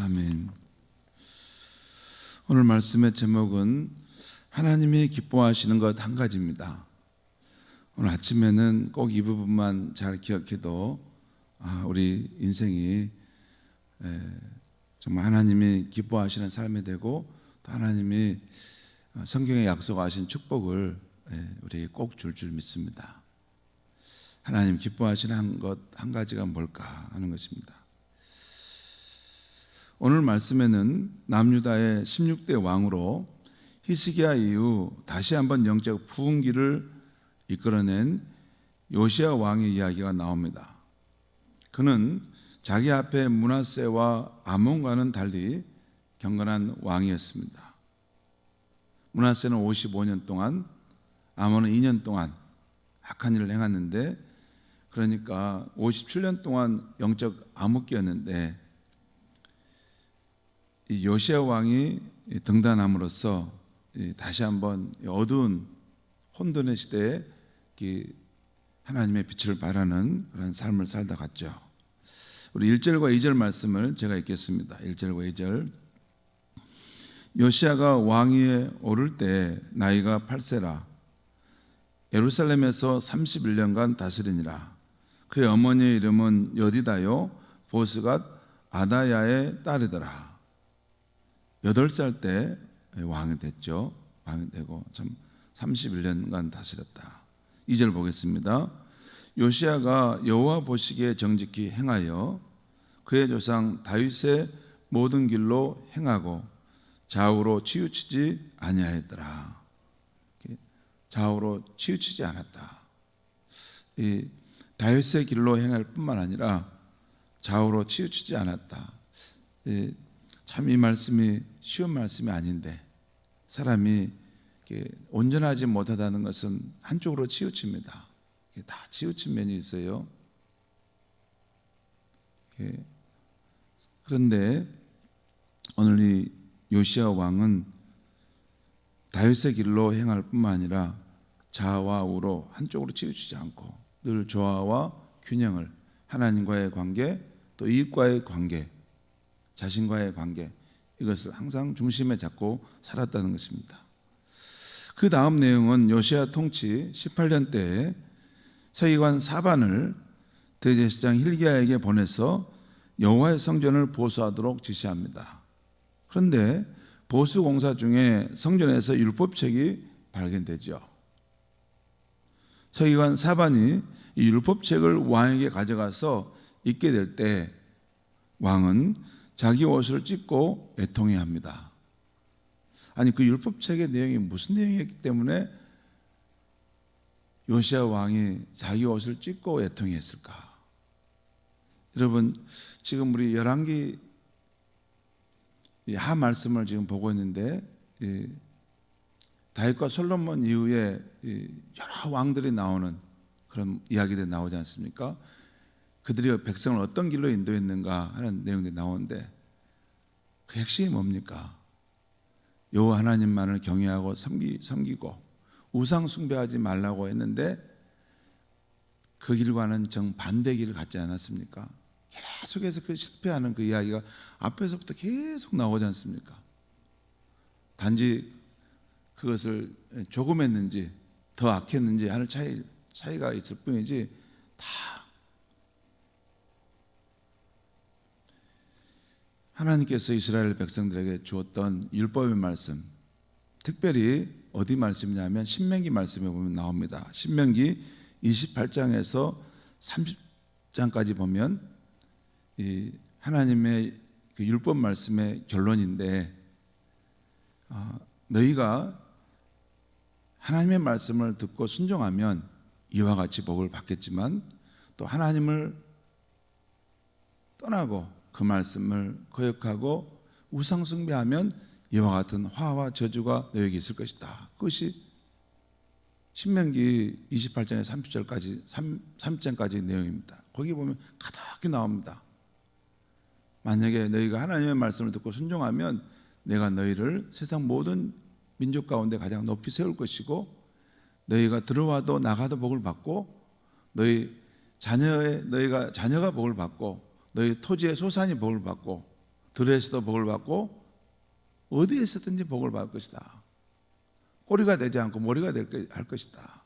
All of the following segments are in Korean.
아멘. 오늘 말씀의 제목은 하나님이 기뻐하시는 것 한 가지입니다. 오늘 아침에는 꼭 이 부분만 잘 기억해도 우리 인생이 정말 하나님이 기뻐하시는 삶이 되고 또 하나님이 성경에 약속하신 축복을 우리 꼭 줄 믿습니다. 하나님 기뻐하시는 것 한 가지가 뭘까 하는 것입니다. 오늘 말씀에는 남유다의 16대 왕으로 히스기야 이후 다시 한번 영적 부흥기를 이끌어낸 요시야 왕의 이야기가 나옵니다. 그는 자기 앞에 므낫세와 아몬과는 달리 경건한 왕이었습니다. 므낫세는 55년 동안, 아몬은 2년 동안 악한 일을 행했는데, 그러니까 57년 동안 영적 암흑기였는데 이 요시야 왕이 등단함으로써 다시 한번 어두운 혼돈의 시대에 하나님의 빛을 발하는 그런 삶을 살다 갔죠. 우리 1절과 2절 말씀을 제가 읽겠습니다. 1절과 2절. 요시야가 왕위에 오를 때 나이가 8세라 예루살렘에서 31년간 다스리니라. 그의 어머니의 이름은 여디다요 보스갓 아다야의 딸이더라. 8살 때 왕이 됐죠. 왕이 되고 참 31년간 다스렸다. 2절 보겠습니다. 요시야가 여호와 보시기에 정직히 행하여 그의 조상 다윗의 모든 길로 행하고 좌우로 치우치지 아니하였더라. 좌우로 치우치지 않았다. 이 다윗의 길로 행할 뿐만 아니라 좌우로 치우치지 않았다. 참 이 말씀이 쉬운 말씀이 아닌데 사람이 온전하지 못하다는 것은 한쪽으로 치우칩니다. 다 치우친 면이 있어요. 그런데 오늘 이 요시야 왕은 다윗의 길로 행할 뿐만 아니라 좌와 우로 한쪽으로 치우치지 않고 늘 조화와 균형을, 하나님과의 관계, 또 이웃과의 관계, 자신과의 관계, 이것을 항상 중심에 잡고 살았다는 것입니다. 그 다음 내용은 요시야 통치 18년 때에 서기관 사반을 대제사장 hil기야에게 보내서 여호와의 성전을 보수하도록 지시합니다. 그런데 보수 공사 중에 성전에서 율법책이 발견되죠. 서기관 사반이 이 율법책을 왕에게 가져가서 읽게 될 때 왕은 자기 옷을 찢고 애통해합니다. 아니 그 율법책의 내용이 무슨 내용이었기 때문에 요시야 왕이 자기 옷을 찢고 애통했을까? 여러분 지금 우리 열왕기 하 말씀을 지금 보고 있는데 다윗과 솔로몬 이후에 여러 왕들이 나오는 그런 이야기들이 나오지 않습니까? 그들이 백성을 어떤 길로 인도했는가 하는 내용들이 나오는데 그 핵심이 뭡니까? 여호와 하나님만을 경외하고 섬기고 우상 숭배하지 말라고 했는데 그 길과는 정반대 길을 갖지 않았습니까? 계속해서 그 실패하는 그 이야기가 앞에서부터 계속 나오지 않습니까? 단지 그것을 조금 했는지 더 악했는지 하는 차이가 있을 뿐이지 다 하나님께서 이스라엘 백성들에게 주었던 율법의 말씀, 특별히 어디 말씀이냐면 신명기 말씀에 보면 나옵니다. 신명기 28장에서 30장까지 보면 이 하나님의 그 율법 말씀의 결론인데 너희가 하나님의 말씀을 듣고 순종하면 이와 같이 복을 받겠지만 또 하나님을 떠나고 그 말씀을 거역하고 우상 숭배하면 이와 같은 화와 저주가 너에게 있을 것이다. 그것이 신명기 28장에 30절까지 3장까지 내용입니다. 거기 보면 가득히 나옵니다. 만약에 너희가 하나님의 말씀을 듣고 순종하면 내가 너희를 세상 모든 민족 가운데 가장 높이 세울 것이고 너희가 들어와도 나가도 복을 받고 너희가 자녀가 복을 받고 너희 토지의 소산이 복을 받고 들에서도 복을 받고 어디에 있었든지 복을 받을 것이다. 꼬리가 되지 않고 머리가 할 것이다.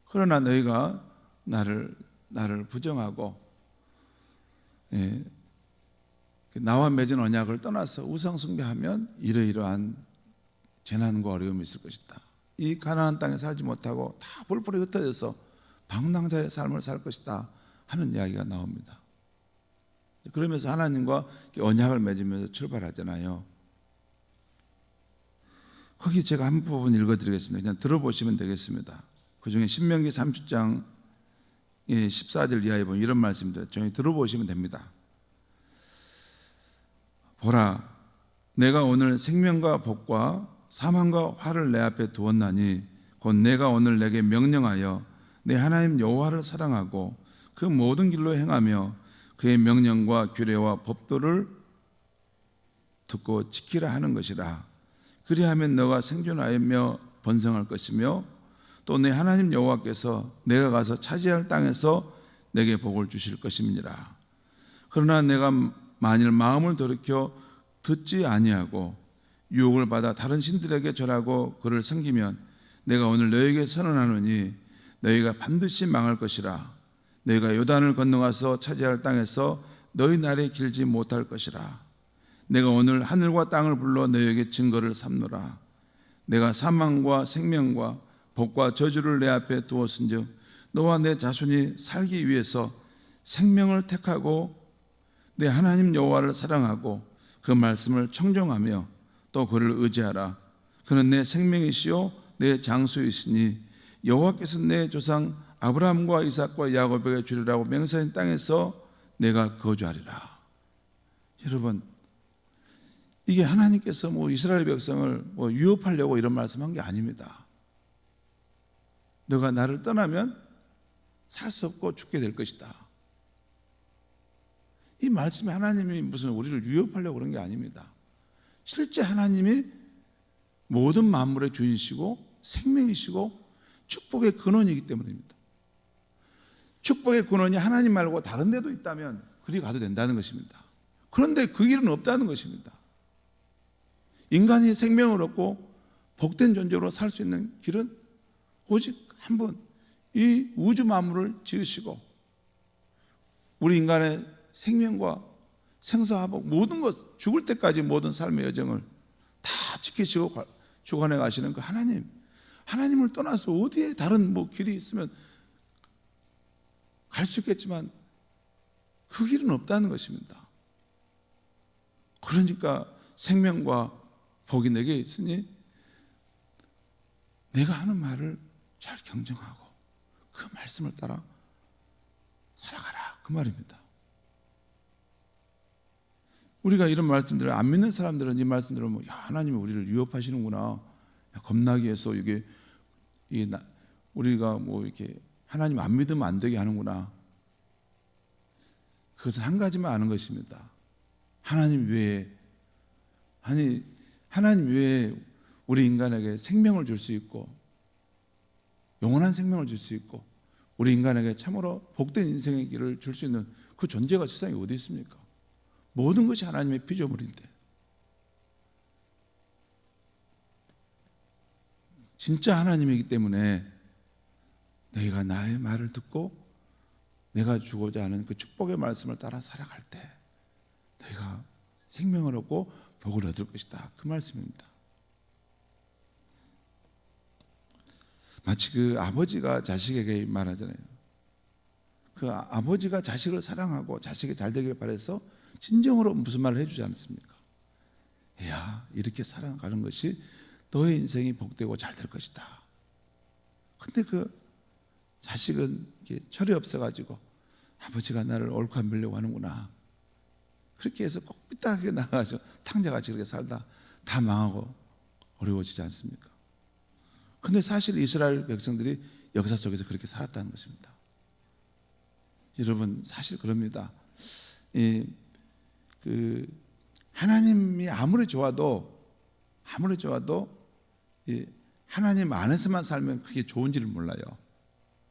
그러나 너희가 나를 부정하고 나와 맺은 언약을 떠나서 우상 숭배하면 이러이러한 재난과 어려움이 있을 것이다. 이 가나안 땅에 살지 못하고 다 뿔뿔이 흩어져서 방랑자의 삶을 살 것이다 하는 이야기가 나옵니다. 그러면서 하나님과 언약을 맺으면서 출발하잖아요. 거기 제가 한 부분 읽어드리겠습니다. 그냥 들어보시면 되겠습니다. 그 중에 신명기 30장 14절 이하에 보면 이런 말씀들 저희 들어보시면 됩니다. 보라, 내가 오늘 생명과 복과 사망과 화를 내 앞에 두었나니 곧 내가 오늘 내게 명령하여 내 하나님 여호와를 사랑하고 그 모든 길로 행하며 그의 명령과 규례와 법도를 듣고 지키라 하는 것이라. 그리하면 너가 생존하며 번성할 것이며 또 내 하나님 여호와께서 내가 가서 차지할 땅에서 내게 복을 주실 것임이니라. 그러나 내가 만일 마음을 돌이켜 듣지 아니하고 유혹을 받아 다른 신들에게 절하고 그를 섬기면 내가 오늘 너에게 선언하노니 너희가 반드시 망할 것이라. 너희가 요단을 건너가서 차지할 땅에서 너희 날이 길지 못할 것이라. 내가 오늘 하늘과 땅을 불러 너희에게 증거를 삼노라. 내가 사망과 생명과 복과 저주를 내 앞에 두었은즉 너와 내 자손이 살기 위해서 생명을 택하고 내 하나님 여호와를 사랑하고 그 말씀을 청종하며 또 그를 의지하라. 그는 내 생명이시요 내 장수이시니 여호와께서 내 조상 아브라함과 이삭과 야곱에게 주리라고 맹세한 땅에서 내가 거주하리라. 여러분, 이게 하나님께서 이스라엘 백성을 유업하려고 이런 말씀한 게 아닙니다. 너가 나를 떠나면 살 수 없고 죽게 될 것이다. 이 말씀이 하나님이 무슨 우리를 유업하려고 그런 게 아닙니다. 실제 하나님이 모든 만물의 주인이시고 생명이시고 축복의 근원이기 때문입니다. 축복의 근원이 하나님 말고 다른 데도 있다면 그리 가도 된다는 것입니다. 그런데 그 길은 없다는 것입니다. 인간이 생명을 얻고 복된 존재로 살 수 있는 길은 오직 한 번, 이 우주 만물을 지으시고 우리 인간의 생명과 생사화복 모든 것, 죽을 때까지 모든 삶의 여정을 다 지키시고 주관해 가시는 그 하나님을 떠나서 어디에 다른 길이 있으면 갈 수 있겠지만 그 길은 없다는 것입니다. 그러니까 생명과 복이 내게 있으니 내가 하는 말을 잘 경청하고 그 말씀을 따라 살아가라, 그 말입니다. 우리가 이런 말씀들을 안 믿는 사람들은 이 말씀들을 하나님이 우리를 위협하시는구나, 겁나게 해서 우리가 이렇게 하나님 안 믿으면 안 되게 하는구나. 그것은 한 가지만 아는 것입니다. 하나님 외에 우리 인간에게 생명을 줄 수 있고 영원한 생명을 줄 수 있고 우리 인간에게 참으로 복된 인생의 길을 줄 수 있는 그 존재가 세상에 어디 있습니까? 모든 것이 하나님의 피조물인데, 진짜 하나님이기 때문에 너희가 나의 말을 듣고 내가 주고자 하는 그 축복의 말씀을 따라 살아갈 때 너희가 생명을 얻고 복을 얻을 것이다, 그 말씀입니다. 마치 그 아버지가 자식에게 말하잖아요. 그 아버지가 자식을 사랑하고 자식이 잘 되길 바라서 진정으로 무슨 말을 해주지 않습니까? 야, 이렇게 살아가는 것이 너의 인생이 복되고 잘 될 것이다. 근데 그 자식은 철이 없어가지고 아버지가 나를 옳고 안 빌려고 하는구나, 그렇게 해서 꼭 삐딱하게 나가서 탕자같이 그렇게 살다 다 망하고 어려워지지 않습니까? 근데 사실 이스라엘 백성들이 역사 속에서 그렇게 살았다는 것입니다. 여러분, 사실 그럽니다. 하나님이 아무리 좋아도 하나님 안에서만 살면 그게 좋은지를 몰라요.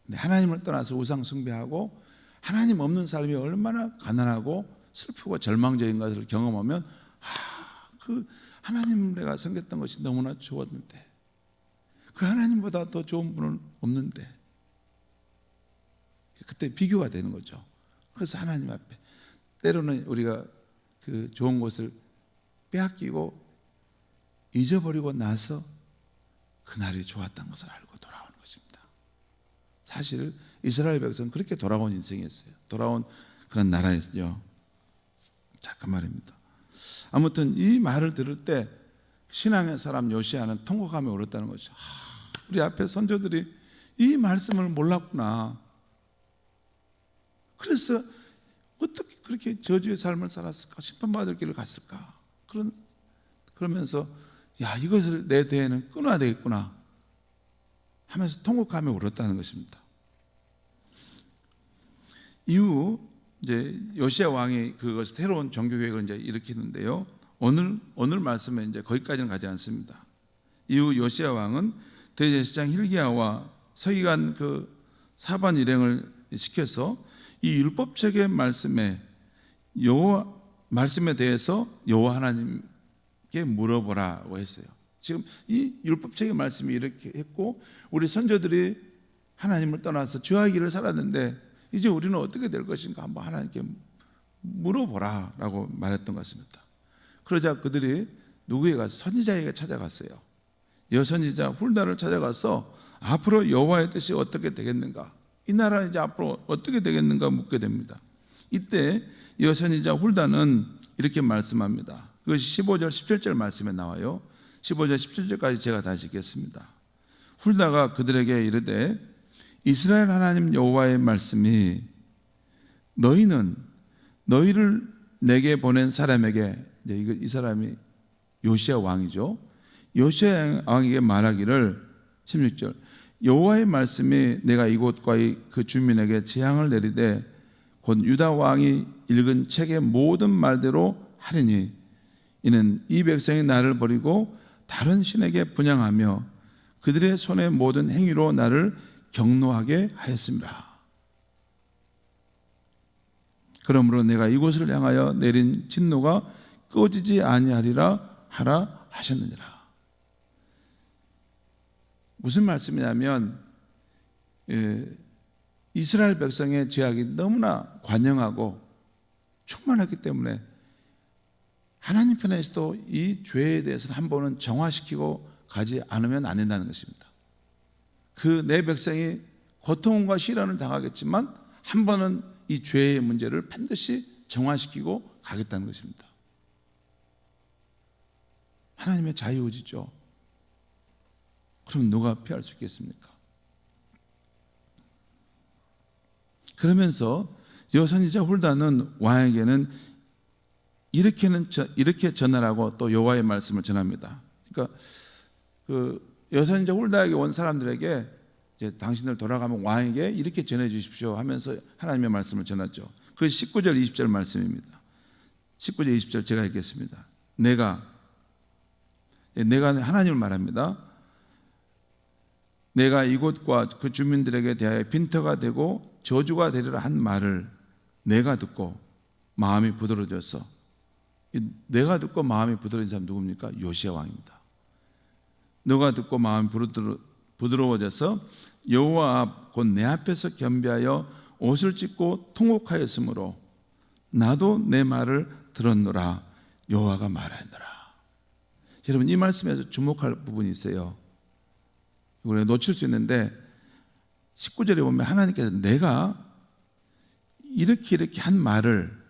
근데 하나님을 떠나서 우상 숭배하고 하나님 없는 삶이 얼마나 가난하고 슬프고 절망적인 것을 경험하면 그 하나님 내가 섬겼던 것이 너무나 좋았는데 그 하나님보다 더 좋은 분은 없는데 그때 비교가 되는 거죠. 그래서 하나님 앞에 때로는 우리가 그 좋은 것을 빼앗기고 잊어버리고 나서 그날이 좋았던 것을 알고 돌아오는 것입니다. 사실 이스라엘 백성은 그렇게 돌아온 인생이었어요. 돌아온 그런 나라였죠. 자, 그 말입니다. 아무튼 이 말을 들을 때 신앙의 사람 요시야는 통곡함에 울었다는 거죠. 우리 앞에 선조들이 이 말씀을 몰랐구나. 그래서 어떻게 그렇게 저주의 삶을 살았을까? 심판받을 길을 갔을까? 그러면서 야, 이것을 내 대에는 끊어야 되겠구나 하면서 통곡하며 울었다는 것입니다. 이후 이제 요시야 왕이 그것을 새로운 종교 계획을 이제 일으키는데요. 오늘 말씀에 이제 거기까지는 가지 않습니다. 이후 요시야 왕은 대제사장 hil기야와 서기관 그 사반 일행을 시켜서 이 율법책의 말씀에 대해서 여호와 하나님께 물어보라고 했어요. 지금 이 율법책의 말씀이 이렇게 했고 우리 선조들이 하나님을 떠나서 죄의 길을 살았는데 이제 우리는 어떻게 될 것인가 한번 하나님께 물어보라라고 말했던 것 같습니다. 그러자 그들이 누구에 가서 선지자에게 찾아갔어요. 여선지자 훌다를 찾아가서 앞으로 여호와의 뜻이 어떻게 되겠는가, 이 나라는 이제 앞으로 어떻게 되겠는가 묻게 됩니다. 이때 여선지자 훌다는 이렇게 말씀합니다. 그것이 15절 17절 말씀에 나와요. 15절 17절까지 제가 다시 읽겠습니다. 훌다가 그들에게 이르되 이스라엘 하나님 여호와의 말씀이 너희를 내게 보낸 사람에게, 이제 이 사람이 요시야 왕이죠. 요시야 왕에게 말하기를 16절 여호와의 말씀이 내가 이곳과 그 주민에게 재앙을 내리되 곧 유다 왕이 읽은 책의 모든 말대로 하리니 이는 이 백성이 나를 버리고 다른 신에게 분향하며 그들의 손의 모든 행위로 나를 경노하게 하였습니다. 그러므로 내가 이곳을 향하여 내린 진노가 꺼지지 아니하리라 하라 하셨느니라. 무슨 말씀이냐면 이스라엘 백성의 죄악이 너무나 관영하고 충만했기 때문에 하나님 편에서도 이 죄에 대해서는 한 번은 정화시키고 가지 않으면 안 된다는 것입니다. 그 내 백성이 고통과 시련을 당하겠지만 한 번은 이 죄의 문제를 반드시 정화시키고 가겠다는 것입니다. 하나님의 자유의지죠. 그럼 누가 피할 수 있겠습니까? 그러면서 여선지자 훌다는 왕에게는 이렇게 전하라고 또 여호와의 말씀을 전합니다. 그러니까 그 여선지자 훌다에게 온 사람들에게 이제 당신들 돌아가면 왕에게 이렇게 전해 주십시오 하면서 하나님의 말씀을 전하죠. 그 19절 20절 말씀입니다. 19절 20절 제가 읽겠습니다. 내가 하나님을 말합니다. 내가 이곳과 그 주민들에게 대하여 빈터가 되고 저주가 되리라 한 말을 내가 듣고 마음이 부드러워졌어. 내가 듣고 마음이 부드러워진 사람 누굽니까? 요시야 왕입니다. 너가 듣고 마음이 부드러워져서 여호와 앞 곧 내 앞에서 겸비하여 옷을 찢고 통곡하였으므로 나도 내 말을 들었노라. 여호와가 말하노라. 여러분 이 말씀에서 주목할 부분이 있어요. 우리가 놓칠 수 있는데 19절에 보면 하나님께서 내가 이렇게 한 말을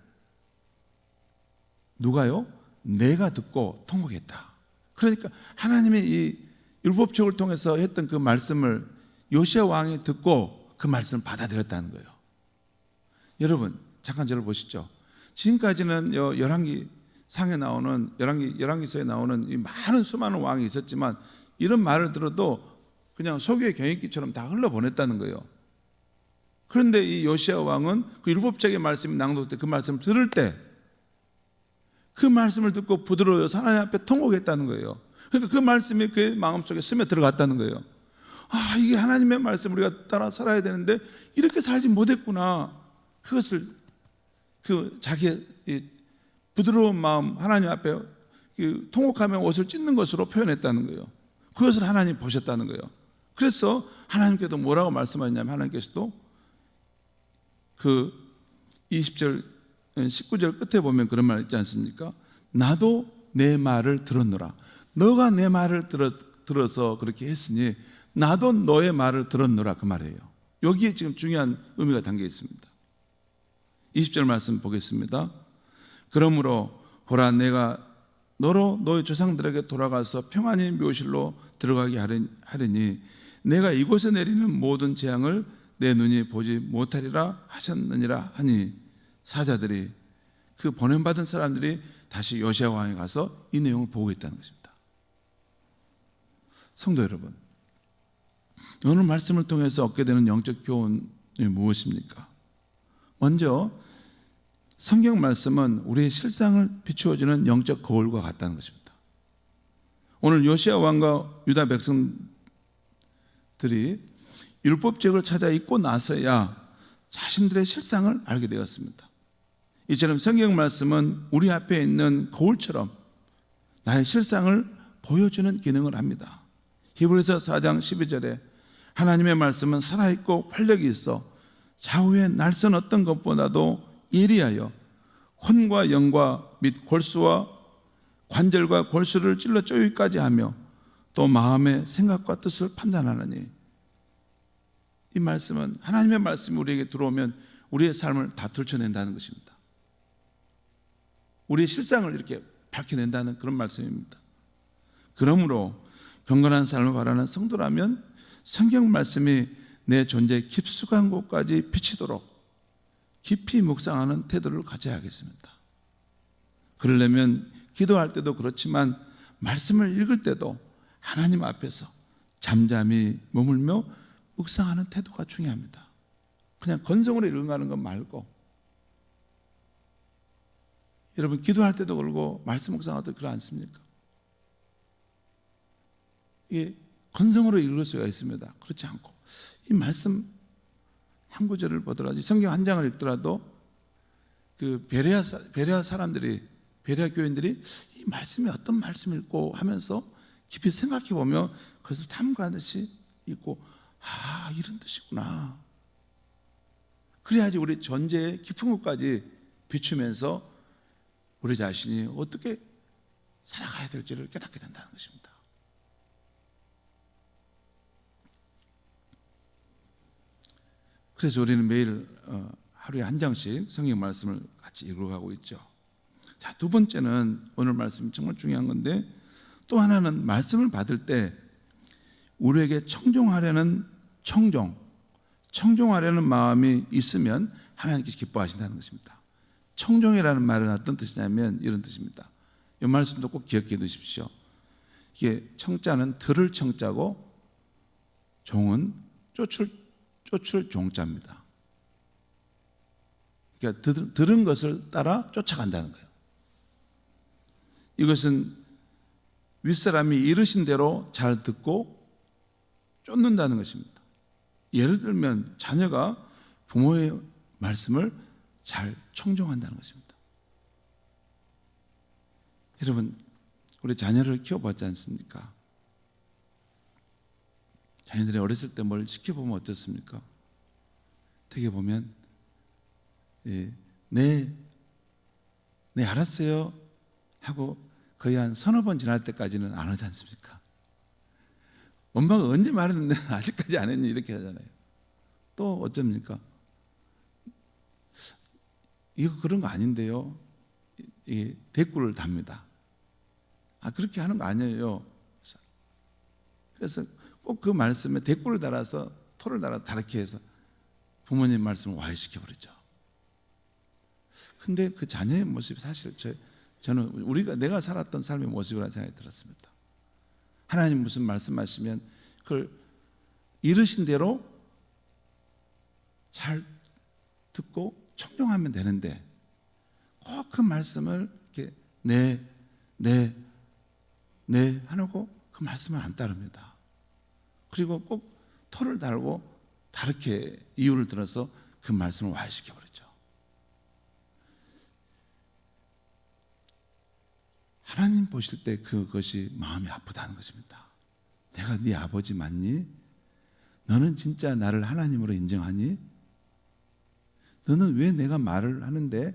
누가요? 내가 듣고 통곡했다. 그러니까 하나님의 이 율법책을 통해서 했던 그 말씀을 요시야 왕이 듣고 그 말씀을 받아들였다는 거예요. 여러분 잠깐 저를 보시죠. 지금까지는 열왕기상에 나오는 열왕기서에 나오는 이 많은 수많은 왕이 있었지만 이런 말을 들어도 그냥 소교의 경읽기처럼 다 흘러보냈다는 거예요. 그런데 이 요시야 왕은 그 율법책의 말씀이 낭독될 때 그 말씀을 들을 때 그 말씀을 듣고 부드러워서 하나님 앞에 통곡했다는 거예요. 그러니까 그 말씀이 그의 마음속에 스며 들어갔다는 거예요. 아, 이게 하나님의 말씀 우리가 따라 살아야 되는데 이렇게 살지 못했구나. 그것을 그 자기의 이 부드러운 마음 하나님 앞에 통곡하며 옷을 찢는 것으로 표현했다는 거예요. 그것을 하나님 보셨다는 거예요. 그래서 하나님께도 뭐라고 말씀하셨냐면 하나님께서도 그 20절 19절 끝에 보면 그런 말 있지 않습니까? 나도 내 말을 들었노라. 너가 내 말을 들어서 그렇게 했으니 나도 너의 말을 들었노라, 그 말이에요. 여기에 지금 중요한 의미가 담겨 있습니다. 20절 말씀 보겠습니다. 그러므로 보라, 내가 너로 너의 조상들에게 돌아가서 평안히 묘실로 들어가게 하리니 내가 이곳에 내리는 모든 재앙을 내 눈이 보지 못하리라 하셨느니라 하니, 사자들이, 그 보냄받은 사람들이 다시 요시야 왕에 가서 이 내용을 보고 있다는 것입니다. 성도 여러분, 오늘 말씀을 통해서 얻게 되는 영적 교훈이 무엇입니까? 먼저 성경 말씀은 우리의 실상을 비추어주는 영적 거울과 같다는 것입니다. 오늘 요시야 왕과 유다 백성들이 율법책을 찾아 읽고 나서야 자신들의 실상을 알게 되었습니다. 이처럼 성경 말씀은 우리 앞에 있는 거울처럼 나의 실상을 보여주는 기능을 합니다. 히브리서 4장 12절에 하나님의 말씀은 살아있고 활력이 있어 좌우의 날선 어떤 것보다도 예리하여 혼과 영과 및 골수와 관절과 골수를 찔러 쪼이기까지 하며 또 마음의 생각과 뜻을 판단하느니, 이 말씀은 하나님의 말씀이 우리에게 들어오면 우리의 삶을 다 들춰낸다는 것입니다. 우리의 실상을 이렇게 밝혀낸다는 그런 말씀입니다. 그러므로 경건한 삶을 바라는 성도라면 성경 말씀이 내 존재의 깊숙한 곳까지 비치도록 깊이 묵상하는 태도를 가져야겠습니다. 그러려면 기도할 때도 그렇지만 말씀을 읽을 때도 하나님 앞에서 잠잠히 머물며 묵상하는 태도가 중요합니다. 그냥 건성으로 읽는 것 말고, 여러분 기도할 때도 그러고 말씀 묵상할 때도 그렇지 않습니까? 이게 건성으로 읽을 수가 있습니다. 그렇지 않고 이 말씀 한 구절을 보더라도, 성경 한 장을 읽더라도 그 베레아 사람들이, 베레아 교인들이 이 말씀이 어떤 말씀일고 하면서 깊이 생각해 보며 그것을 탐구하듯이 읽고, 아, 이런 뜻이구나. 그래야지 우리 존재의 깊은 곳까지 비추면서 우리 자신이 어떻게 살아가야 될지를 깨닫게 된다는 것입니다. 그래서 우리는 매일 하루에 한 장씩 성경 말씀을 같이 읽어가고 있죠. 자, 두 번째는 오늘 말씀이 정말 중요한 건데, 또 하나는 말씀을 받을 때 우리에게 청종하려는 청종하려는 마음이 있으면 하나님께서 기뻐하신다는 것입니다. 청종이라는 말은 어떤 뜻이냐면 이런 뜻입니다. 이 말씀도 꼭 기억해 두십시오. 이게 청자는 들을 청자고 종은 쫓을 종자입니다. 그러니까 들은 것을 따라 쫓아간다는 거예요. 이것은 윗사람이 이르신 대로 잘 듣고 쫓는다는 것입니다. 예를 들면 자녀가 부모의 말씀을 잘 청종한다는 것입니다. 여러분, 우리 자녀를 키워봤지 않습니까? 자녀들이 어렸을 때 뭘 시켜보면 어떻습니까? 되게 보면 네 알았어요 하고 거의 한 서너 번 지날 때까지는 안 하지 않습니까? 엄마가 언제 말했는데 아직까지 안 했니? 이렇게 하잖아요. 또 어쩝니까? 이거 그런 거 아닌데요. 이 대꾸를 답니다. 아, 그렇게 하는 거 아니에요. 그래서 꼭 그 말씀에 대꾸를 달아서 토를 달아서 다르게 해서 부모님 말씀을 와해시켜버리죠. 근데 그 자녀의 모습이 사실 저는 내가 살았던 삶의 모습이라는 생각이 들었습니다. 하나님 무슨 말씀하시면 그걸 이르신 대로 잘 듣고 청종하면 되는데 꼭 그 말씀을 이렇게 네 하고 그 말씀을 안 따릅니다. 그리고 꼭 토를 달고 다르게 이유를 들어서 그 말씀을 와해시켜버리죠. 하나님 보실 때 그것이 마음이 아프다는 것입니다. 내가 네 아버지 맞니? 너는 진짜 나를 하나님으로 인정하니? 너는 왜 내가 말을 하는데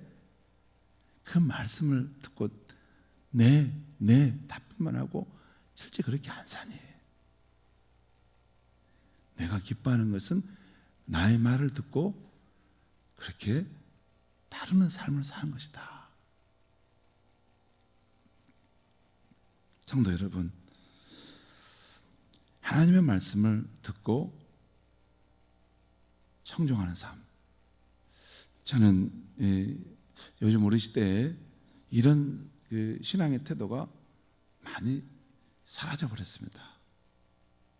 그 말씀을 듣고 네 답변만 하고 실제 그렇게 안 사니? 내가 기뻐하는 것은 나의 말을 듣고 그렇게 따르는 삶을 사는 것이다. 성도 여러분, 하나님의 말씀을 듣고 청종하는 삶. 저는 요즘 우리 시대에 이런 신앙의 태도가 많이 사라져 버렸습니다.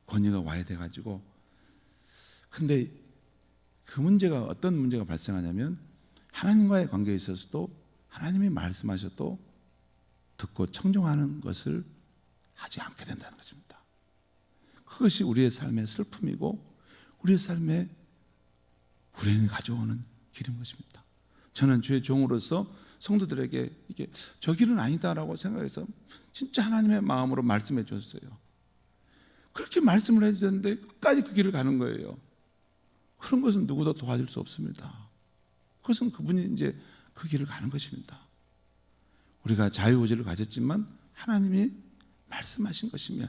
권위가 와야 돼가지고. 근데 그 문제가 어떤 문제가 발생하냐면 하나님과의 관계에 있어서도 하나님이 말씀하셔도 듣고 청종하는 것을 하지 않게 된다는 것입니다. 그것이 우리의 삶의 슬픔이고 우리의 삶에 불행이 가져오는 길인 것입니다. 저는 주의 종으로서 성도들에게 이게 저 길은 아니다라고 생각해서 진짜 하나님의 마음으로 말씀해 줬어요. 그렇게 말씀을 해주셨는데 끝까지 그 길을 가는 거예요. 그런 것은 누구도 도와줄 수 없습니다. 그것은 그분이 이제 그 길을 가는 것입니다. 우리가 자유의지를 가졌지만 하나님이 말씀하신 것이면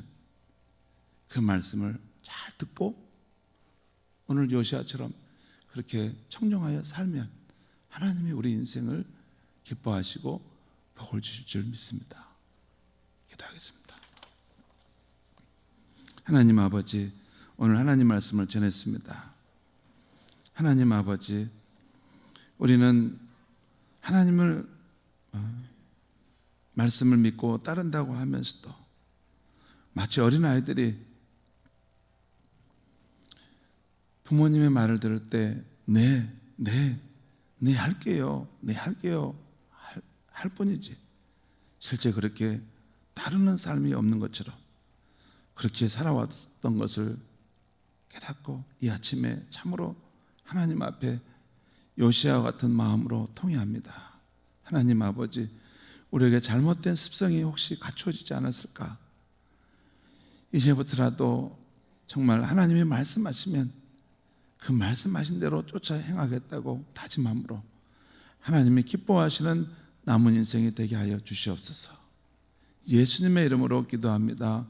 그 말씀을 잘 듣고 오늘 요시아처럼 그렇게 청정하여 살면 하나님이 우리 인생을 기뻐하시고 복을 주실 줄 믿습니다. 기도하겠습니다. 하나님 아버지, 오늘 하나님 말씀을 전했습니다. 하나님 아버지, 우리는 하나님을 말씀을 믿고 따른다고 하면서도 마치 어린아이들이 부모님의 말을 들을 때 네 할게요 할 뿐이지 실제 그렇게 따르는 삶이 없는 것처럼 그렇게 살아왔던 것을 깨닫고 이 아침에 참으로 하나님 앞에 요시아와 같은 마음으로 통회합니다. 하나님 아버지, 우리에게 잘못된 습성이 혹시 갖춰지지 않았을까? 이제부터라도 정말 하나님이 말씀하시면 그 말씀하신 대로 쫓아 행하겠다고 다짐함으로 하나님이 기뻐하시는 남은 인생이 되게 하여 주시옵소서. 예수님의 이름으로 기도합니다.